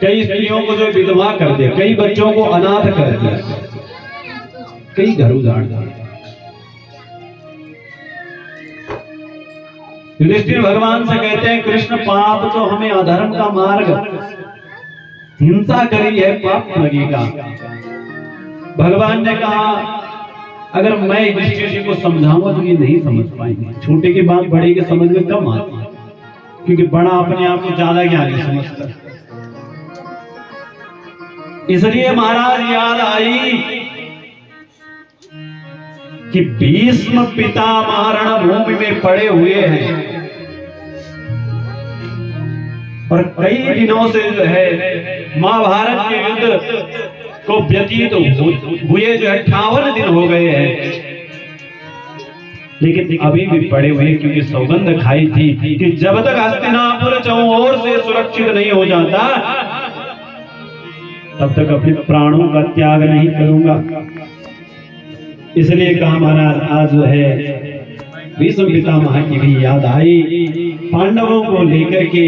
कई स्त्रियों को जो विधवा कर दिया, कई बच्चों को अनाथ कर दिया, कई घर उजाड़ दिए। युधिष्ठिर भगवान से कहते हैं कृष्ण पाप तो हमें अधर्म का मार्ग, हिंसा करी है, पाप लगेगा। भगवान ने कहा अगर मैं युधिष्ठिर जी को समझाऊंगा तो ये नहीं समझ पाएंगे। छोटे की बात बड़े के समझ में कम आती है, क्योंकि बड़ा अपने आप को ज्यादा ज्ञानी समझता है। इसलिए महाराज याद आई कि भीष्म पितामह रणभूमि में पड़े हुए हैं और कई दिनों से जो है महाभारत के युद्ध को व्यतीत हुए जो 58 दिन हो गए हैं, लेकिन अभी भी पड़े हुए, क्योंकि सौगंध खाई थी कि जब तक हस्तिनापुर चौं ओर से सुरक्षित नहीं हो जाता तब तक अपने प्राणों का त्याग नहीं करूंगा। इसलिए कहा महाराज आज जो है भीष्म पितामह की भी याद आई। पांडवों को लेकर के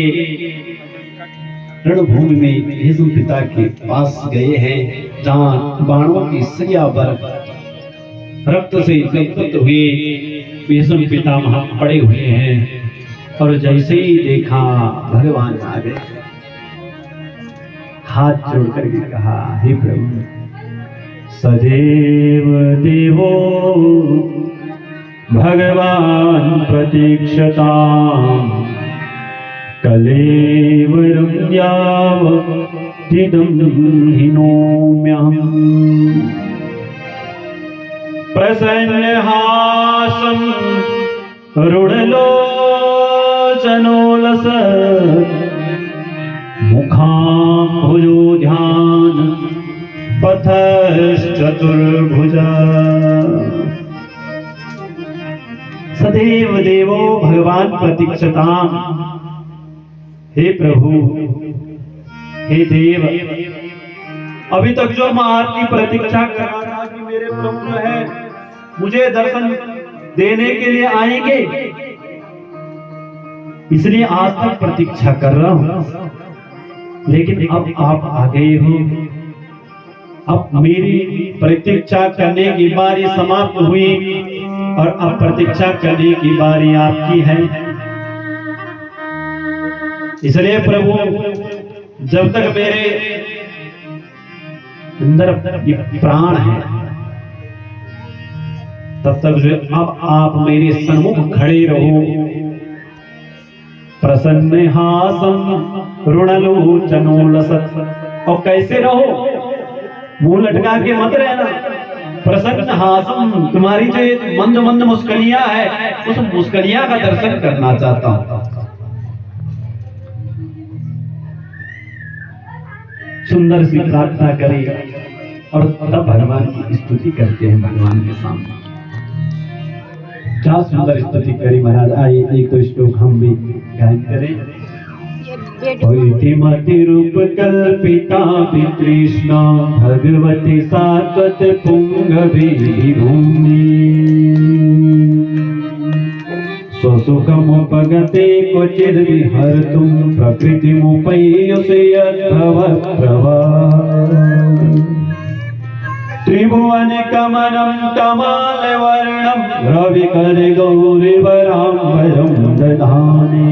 रणभूमि में भीष्म पिता के पास गए हैं, जहां बाणों की सरिया पर रक्त से लथपथ हुए भीष्म पितामह पड़े हुए हैं। और जैसे ही देखा भगवान आ गए, हाथ जोड़ करके कहा हे प्रभु सदैव देवो भगवान प्रतीक्षता कलेवरं यावदिदं हिनोम्यहम् प्रसन्नहासं रुणलोचनोलस मुखाम्बुजो ध्यान पथश्चतुर्भुजा सदैव देवो भगवान प्रतीक्षताम्। हे प्रभु, हे देव, अभी तक जो मैं आपकी प्रतीक्षा कर रहा था कि मेरे प्रभु जो है मुझे दर्शन देने के लिए आएंगे, इसलिए आज तक प्रतीक्षा कर रहा हूं, लेकिन अब आप आ गए हो। अब मेरी प्रतीक्षा करने की बारी समाप्त हुई और अब प्रतीक्षा करने की बारी आपकी है। इसलिए प्रभु जब तक मेरे अंदर प्राण है तब तक जो अब आप मेरे सन्मुख खड़े रहो। प्रसन्न हासम रुणलोचनोलसत्, और कैसे रहो, मुंह लटका के मत रहना। प्रसन्न हासम, तुम्हारी जो मंद मंद मुस्कुलियां है उस मुस्कुलियां का दर्शन करना चाहता हूं। सुंदर सी प्रार्थना करें और तब भगवान की स्तुति करते हैं भगवान के सामने। क्या सुंदर स्तुति करी महाराज। आइए एक तो श्लोक हम भी गायन करें। मति रूप कल्पिता कृष्णा भगवती सात्वत पुंगवी भूमि स्वसुखमुपगते क्वचिद् विहर्तुं प्रकृतिमुपैयुषे त्रिभुवन कमलं कमालवर्णं रविकर गौरीवराम्बरं दधाने